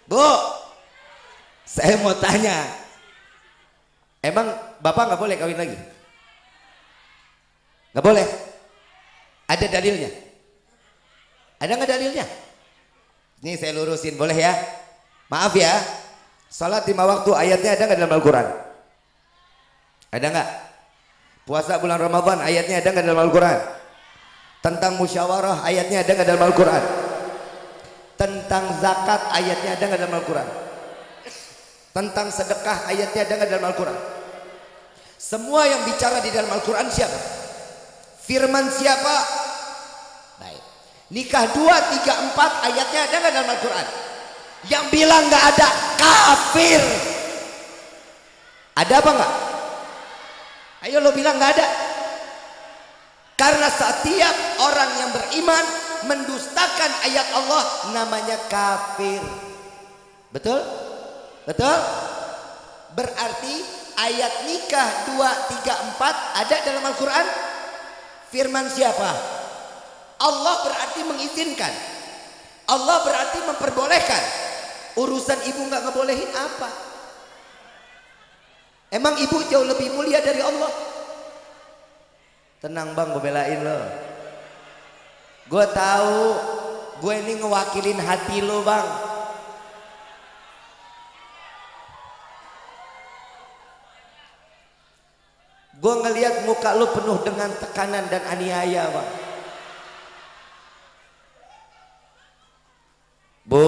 Bu, saya mau tanya, emang Bapak nggak boleh kawin lagi? Nggak boleh? Ada dalilnya? Ada nggak dalilnya? Ini saya lurusin, boleh ya? Maaf ya, salat 5 waktu ayatnya ada nggak dalam Al-Quran? Ada nggak? Puasa bulan Ramadan ayatnya ada nggak dalam Al-Quran? Tentang musyawarah ayatnya ada nggak dalam Al-Quran? Tentang zakat ayatnya ada nggak dalam Al-Quran? Tentang sedekah ayatnya ada nggak dalam Al-Quran? Semua yang bicara di dalam Al-Quran siapa? Firman siapa? Baik. Nikah 2, 3, 4 ayatnya ada nggak dalam Al-Quran? Yang bilang nggak ada kafir. Ada apa nggak? Ayo lo bilang nggak ada. Karena setiap orang yang beriman mendustakan ayat Allah namanya kafir. Betul? Betul? Berarti ayat nikah 2, 3, 4 ada dalam Al-Quran? Firman siapa? Allah berarti mengizinkan. Allah berarti memperbolehkan. Urusan ibu nggak ngebolehin apa? Emang ibu jauh lebih mulia dari Allah? Tenang bang, gue belain lo. Gue tahu, gue ini ngewakilin hati lo bang. Gue ngelihat muka lo penuh dengan tekanan dan aniaya bang. Bu,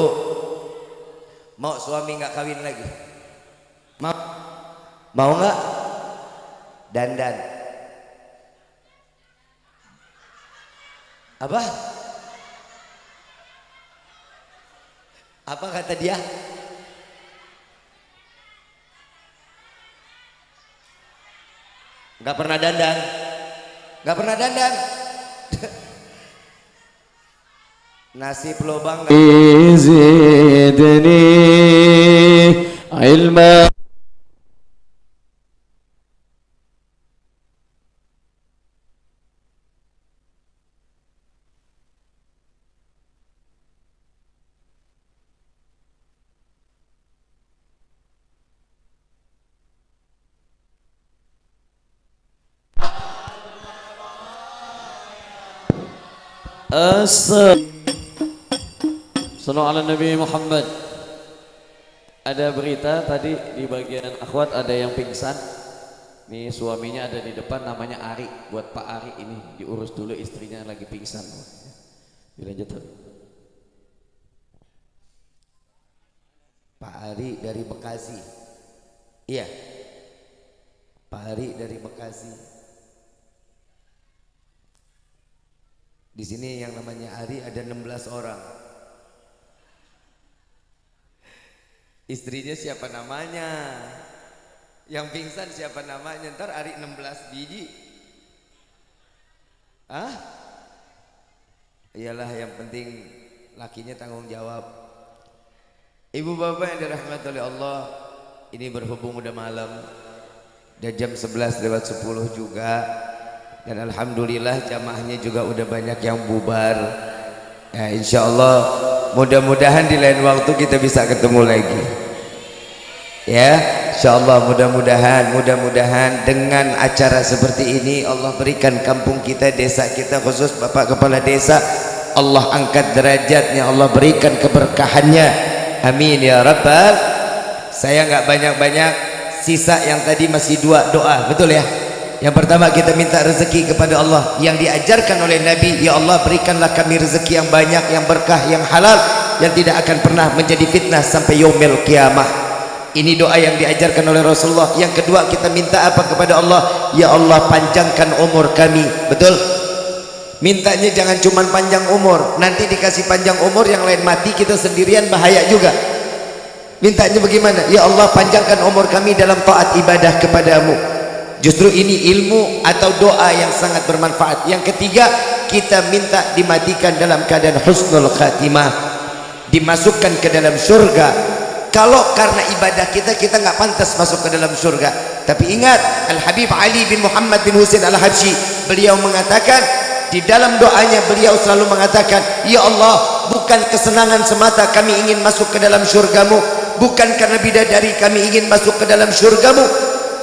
mau suami nggak kawin lagi? Mau nggak? Dandan. Apa? Apa kata dia? Gak pernah dandan. Gak pernah dandan. Nasib lubang zidni ilma. Sallallahu ala Nabi Muhammad. Ada berita tadi di bagian akhwat ada yang pingsan. Nih suaminya ada di depan, namanya Ari. Buat Pak Ari ini diurus dulu, istrinya lagi pingsan. Dilanjut. Pak Ari dari Bekasi. Iya. Pak Ari dari Bekasi. Di sini yang namanya Ari ada 16 orang. Istrinya siapa namanya? Yang pingsan siapa namanya? Ntar Ari 16 biji. Hah? Iyalah, yang penting lakinya tanggung jawab. Ibu bapak yang dirahmati oleh Allah, ini berhubung udah malam, udah jam 11 lewat 10 juga. Dan alhamdulillah jamaahnya juga udah banyak yang bubar. Ya, insya Allah mudah-mudahan di lain waktu kita bisa ketemu lagi. Ya, insya Allah mudah-mudahan dengan acara seperti ini Allah berikan kampung kita, desa kita, khusus Bapak Kepala Desa, Allah angkat derajatnya, Allah berikan keberkahannya. Amin ya Rabbal. Saya nggak banyak-banyak, sisa yang tadi masih 2 doa, betul ya? Yang pertama kita minta rezeki kepada Allah yang diajarkan oleh Nabi. Ya Allah, berikanlah kami rezeki yang banyak, yang berkah, yang halal, yang tidak akan pernah menjadi fitnah sampai yaumil qiyamah. Ini doa yang diajarkan oleh Rasulullah. Yang kedua kita minta apa kepada Allah? Ya Allah, panjangkan umur kami. Betul? Mintanya jangan cuma panjang umur, nanti dikasih panjang umur yang lain mati, kita sendirian bahaya juga. Mintanya bagaimana? Ya Allah, panjangkan umur kami dalam taat ibadah kepadamu. Justru ini ilmu atau doa yang sangat bermanfaat. Yang ketiga, kita minta dimatikan dalam keadaan husnul khatimah, dimasukkan ke dalam surga. Kalau karena ibadah kita nggak pantas masuk ke dalam surga. Tapi ingat, Al-Habib Ali bin Muhammad bin Husain Al-Habsyi, beliau mengatakan, di dalam doanya beliau selalu mengatakan, Ya Allah, bukan kesenangan semata kami ingin masuk ke dalam surgamu, bukan karena bidadari kami ingin masuk ke dalam surgamu,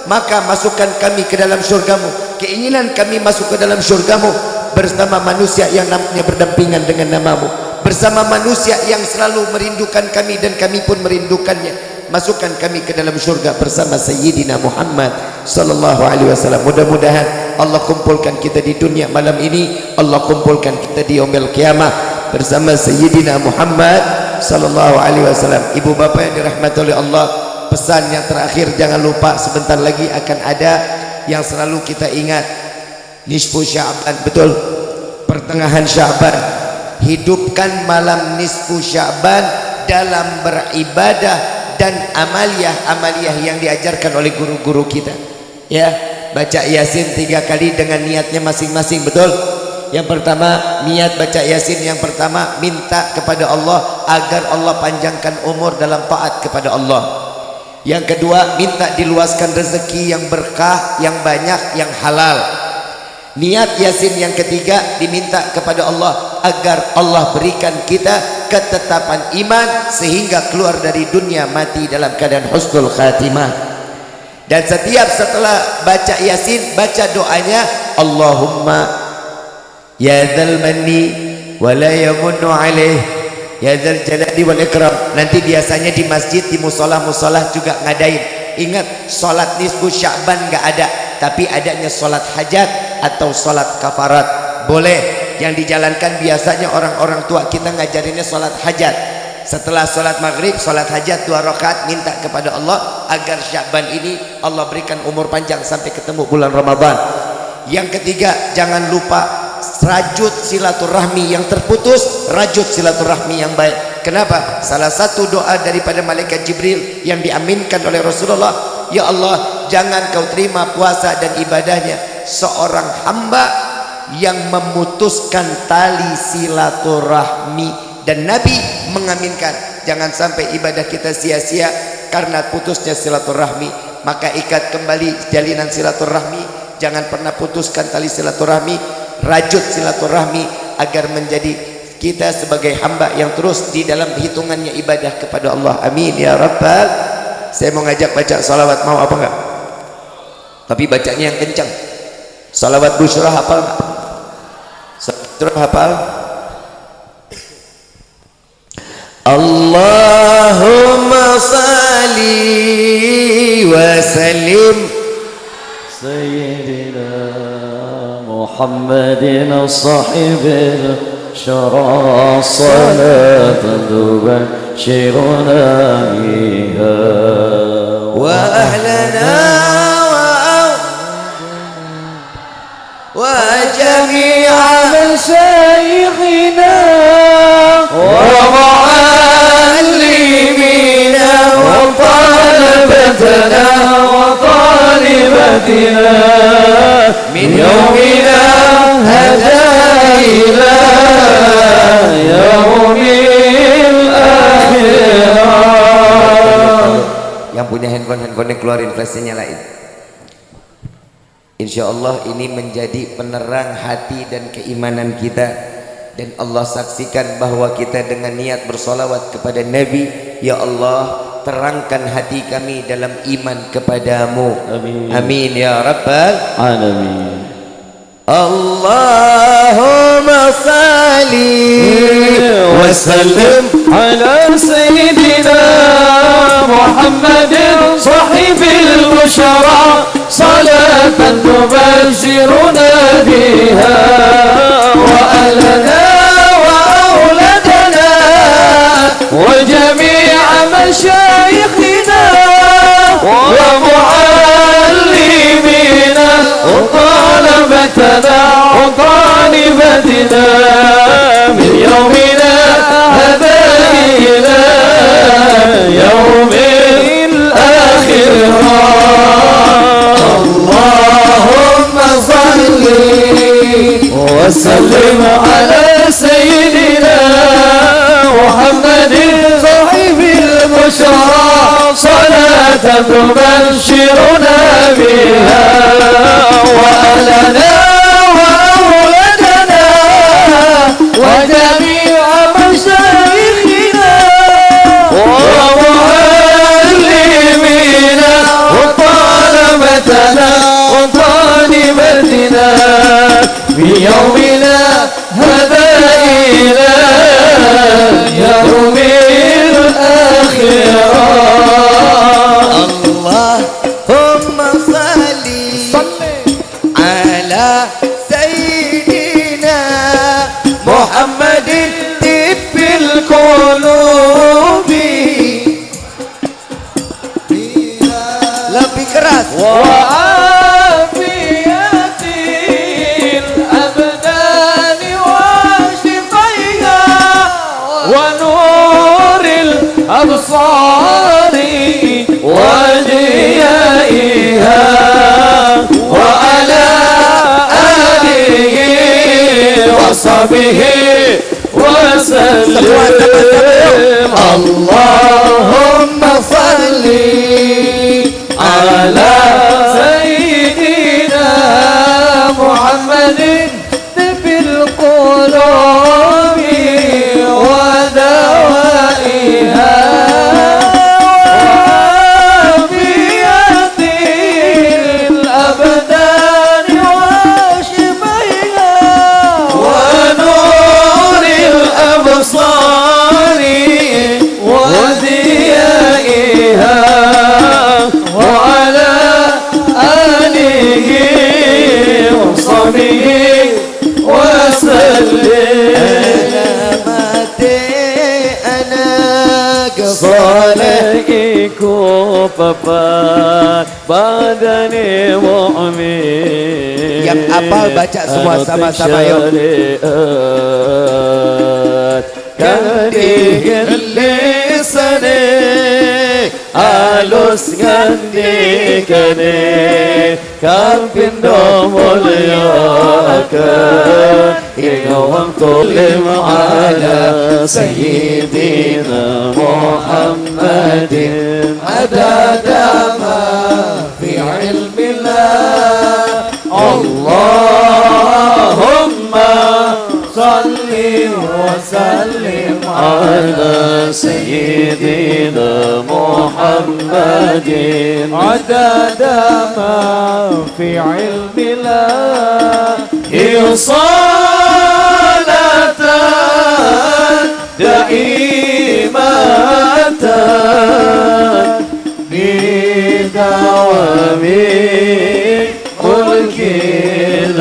maka masukkan kami ke dalam surgamu. Keinginan kami masuk ke dalam surgamu bersama manusia yang namanya berdampingan dengan namamu, bersama manusia yang selalu merindukan kami dan kami pun merindukannya. Masukkan kami ke dalam surga bersama Sayyidina Muhammad sallallahu alaihi wasallam. Mudah-mudahan Allah kumpulkan kita di dunia malam ini, Allah kumpulkan kita di yaumil qiyamah bersama Sayyidina Muhammad sallallahu alaihi wasallam. Ibu bapak yang dirahmati oleh Allah, pesan yang terakhir, jangan lupa sebentar lagi akan ada yang selalu kita ingat, nisfu Sya'ban. Betul, pertengahan Sya'ban. Hidupkan malam nisfu Sya'ban dalam beribadah dan amaliyah yang diajarkan oleh guru-guru kita. Ya, baca Yasin 3 kali dengan niatnya masing-masing. Betul. Yang pertama, niat baca Yasin yang pertama minta kepada Allah agar Allah panjangkan umur dalam taat kepada Allah. Yang kedua, minta diluaskan rezeki yang berkah, yang banyak, yang halal. Niat Yasin yang ketiga diminta kepada Allah agar Allah berikan kita ketetapan iman sehingga keluar dari dunia mati dalam keadaan husnul khatimah. Dan setiap setelah baca Yasin, baca doanya, Allahumma ya dzal manni wa la yamunnu alaih ya dzal jalali wal ikram. Nanti biasanya di masjid, di musola-musola juga ngadain. Ingat, sholat nisfu Sya'ban nggak ada, tapi adanya sholat hajat atau sholat kafarat. Boleh, yang dijalankan biasanya orang-orang tua kita ngajarinnya sholat hajat. Setelah sholat maghrib, sholat hajat 2 rakaat, minta kepada Allah agar Sya'ban ini Allah berikan umur panjang sampai ketemu bulan Ramadan. Yang ketiga, jangan lupa rajut silaturahmi yang terputus, rajut silaturahmi yang baik. Kenapa? Salah satu doa daripada malaikat Jibril yang diaminkan oleh Rasulullah, ya Allah, jangan kau terima puasa dan ibadahnya seorang hamba yang memutuskan tali silaturahmi. Dan Nabi mengaminkan, jangan sampai ibadah kita sia-sia karena putusnya silaturahmi. Maka ikat kembali jalinan silaturahmi, jangan pernah putuskan tali silaturahmi, rajut silaturahmi agar menjadi kita sebagai hamba yang terus di dalam hitungannya ibadah kepada Allah. Amin ya Rabbal. Saya mau ngajak baca salawat, mau apa enggak? Tapi bacanya yang kencang. Salawat Busyra hafal enggak? Busyra hafal? Allahumma salli wa sallim Sayyidina Muhammadin sahibil syara salatan tubashiruna biha wa ahlana wa jami'a masyayikhina wa muallimina wa talabatana wa talibatina min yawmina hadha ila yaumil akhirah. Yang punya handphone keluarin flashnya nyalain. Insyaallah ini menjadi penerang hati dan keimanan kita, dan Allah saksikan bahwa kita dengan niat bersolawat kepada Nabi, ya Allah, terangkan hati kami dalam iman kepadamu. Amin. Amin ya Rabbal alamin. Allahumma salli wa sallim ala sayyidina Muhammadin sahibil busyara salatan tubashiruna biha wa ahlana wa auladana wa jami'a masyayikhina wa muallimina wa talabatana wa talibatina min yawmina hadha ila yawmil akhirah. Allahumma salli wa sallim ala sayyidina Muhammadin sahibil busyara salatan tubashiruna biha wa ahlana wa auladana wa jami'a masyayikhina wa muallimina wa talabatana wa talibatina bi yawmina hadha ila yaumil akhirah. Allahumma salli ala sayyidina Muhammadin tibbil qulubi. Lebih keras. Wa afiyatil abdani wa shifaiha wa nuril absari wa diyaiha wa ala alihi wa sahbihi wa sallim. Allahumma salli ala sayyidina Muhammadin bil qulubi wa dawaiha wa biyatil abdani wa shibaiha wa nuril absari wa diyaiha wa ala alihi wa sahbihi wa sallim. Salaiku papat badani mu'min Yang hafal baca semua sama-sama yuk. Alus ngandikane kapindo mulyakaken ing wektu lim'ala sayyidina Muhammadin adadama fi ilmillah Allahumma salli wa sallim ala sayyidina Muhammadin adada ma fi ilmillah salatan daimatan bidawami mulkilahi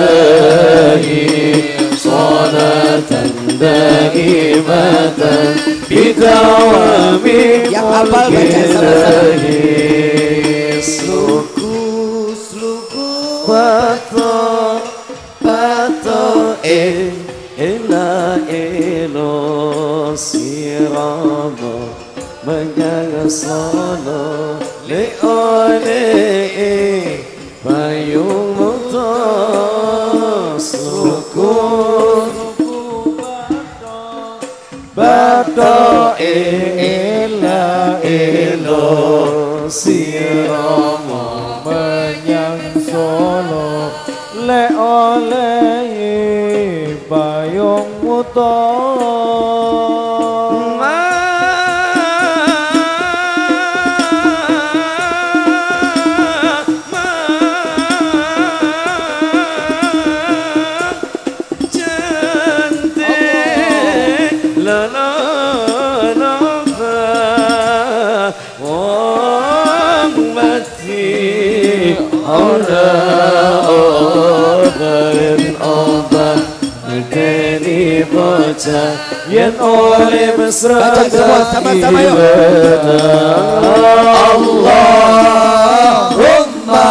salatan daimatan bidawami yang hafal baca sama-sama. Sluku pato ila ilo sirama menyagasana le ole payung muta sluku bato ila ilo sirama menyang solo le oleh payung muta yen oleh mesra sama-sama yuk. Allahumma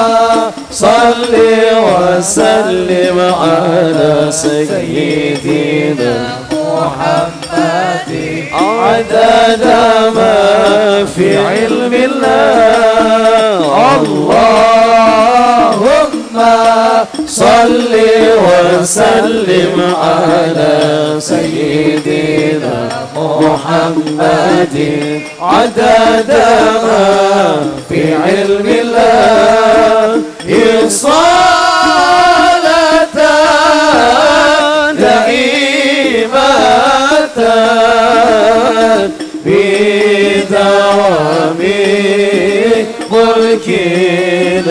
salli wa sallim ala sayyidina Muhammadin adada ma fi ilmillah Allahumma salli wa sallim ala sayyidina Muhammadin adada ma fi ilmillah salatan daimatan bidawami mulkilahi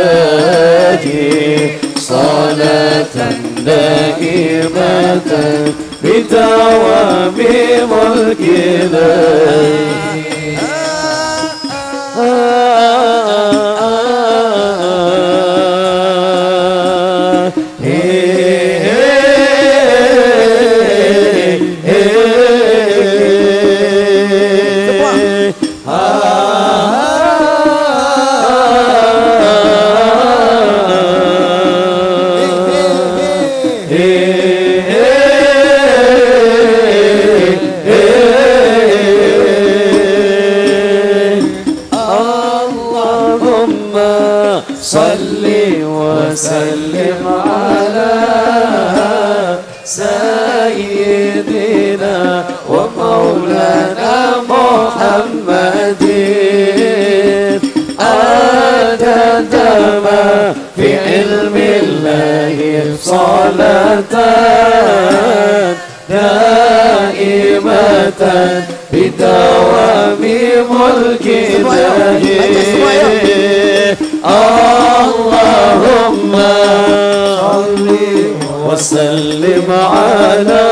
salatan daimatan bidawami mulkilahi salli wa sallim ala sayyidina wa maulana Muhammadin adada ma fi ilmillahi salatan daimatan bidawami mulkilahi Allahumma salli wa sallim ala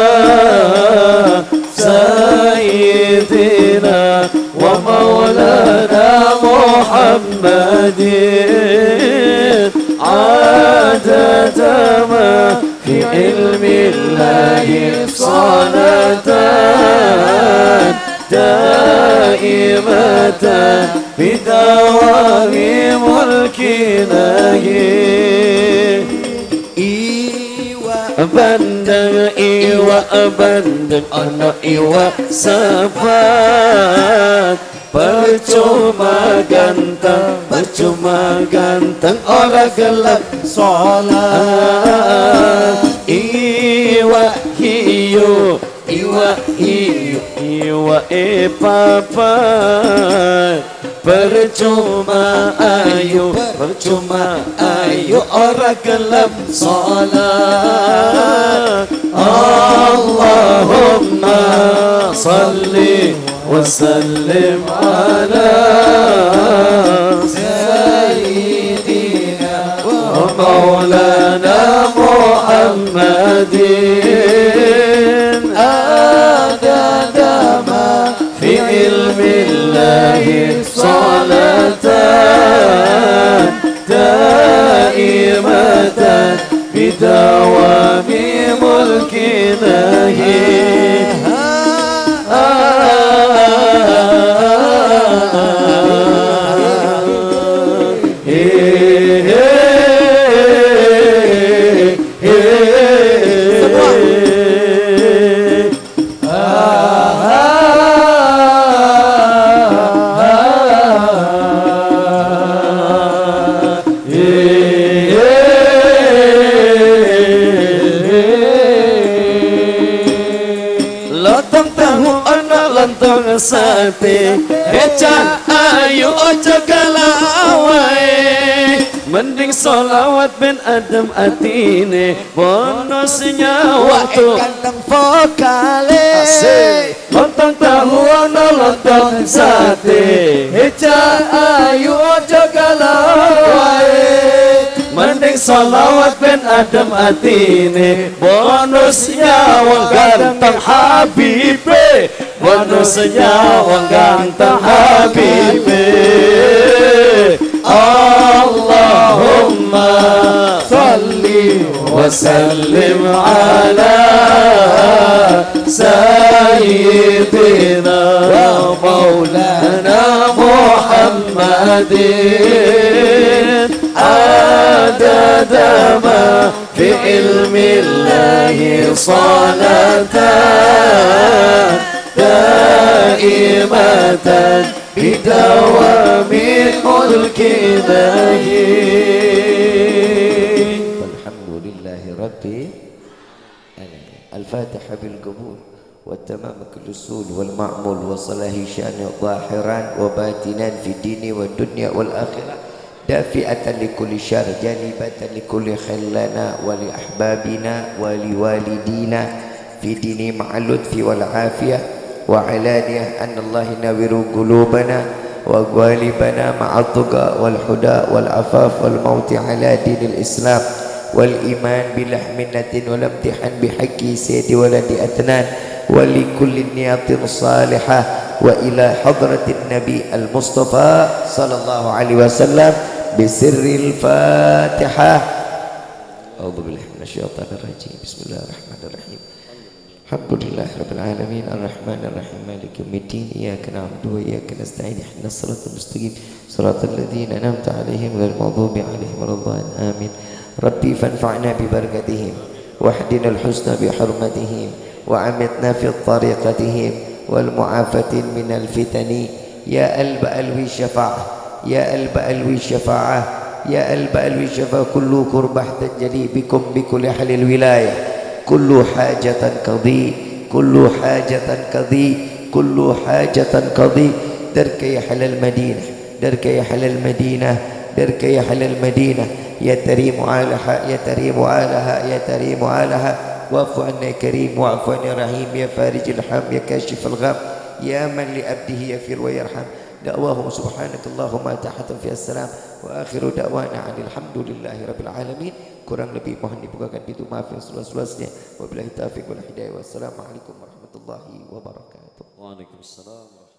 sayyidina wa maulana Muhammadin adada ma fi ilmillahi salatan daimatan bidawami mulkilahi bandeng iwa bandeng ono iwa sepat percuma ganteng ora gelap sholat iwa hiu iwa papat percuma ayu ora gelap sholat Allahumma salli wa sallim ala sayyidina wa maulana Muhammadin adada ma fi ilmillahi salatan daimatan bidawami mulkinahi sate eca ayu ojo galawai mending solawat ben adem atine bonusnya waktu kanteng vokale lontong tahu ono lontong sate eca ayu ojo galawai mending solawat ben adem atine bonusnya wong ganteng habibe bonusnya wong ganteng habibe Allahumma salli wa sallim ala sayyidina wa maulana Muhammadin adada ma fi ilmillahi salatan daimatan bidawami mulkinahi alhamdulillahi rabbi al-fatiha bil-qabul والتمام كل السول والمعمول وصلاح شان ظاهرا وباطنا في الدين والدنيا والآخرة دافئة لكل شر جانبة لكل خلنا ولأحبابنا ولوالدينا في دين مع اللطف والعافية وعلانية أن الله ينور قلوبنا وغالبنا مع الطغى والهدى والعفاف والموت على دين الإسلام والإيمان بلحمنة والامتحان بحق سيد ولد أتنان ولكل نية صالحة وإلى حضرة النبي المصطفى صلى الله عليه وسلم بسر الفاتحة أعوذ بالله من الشيطان الرجيم بسم الله الرحمن الرحيم الحمد لله رب العالمين الرحمن الرحيم مالك يوم الدين إياك نعبد وإياك نستعين اهدنا الصراط المستقيم صراط الذين أنعمت عليهم غير المغضوب عليهم ولا الضالين آمين ربي فانفعنا ببركتهم واهدنا الحسنى بحرمتهم وعمتنا في طريقتهم والمعافاة من الفتن يا ألب ألوي الشفاعة يا ألب ألوي الشفاعة يا ألب ألوي الشفاعة كل كربة تجلي بكم بكل أهل الولاية كل حاجة قضي كل حاجة قضي كل حاجة قضي درك يا حل المدينة درك يا حل المدينة درك يا حل المدينة يا تريم عالها يا تريم عالها يا تريم عالها واعف عنا يا كريم واعف عنا يا رحيم يا فارج الحم يا كاشف الغم يا من لأبده يغفر ويرحم دعواهم سبحانك اللهم تحت في السلام وآخر دعوانا عن الحمد لله رب العالمين kurang lebih mohon dibukakan pintu maaf yang seluas-luasnya wabillahi taufiq wal hidayah wassalamu alaikum warahmatullahi wabarakatuh. Waalaikumsalam.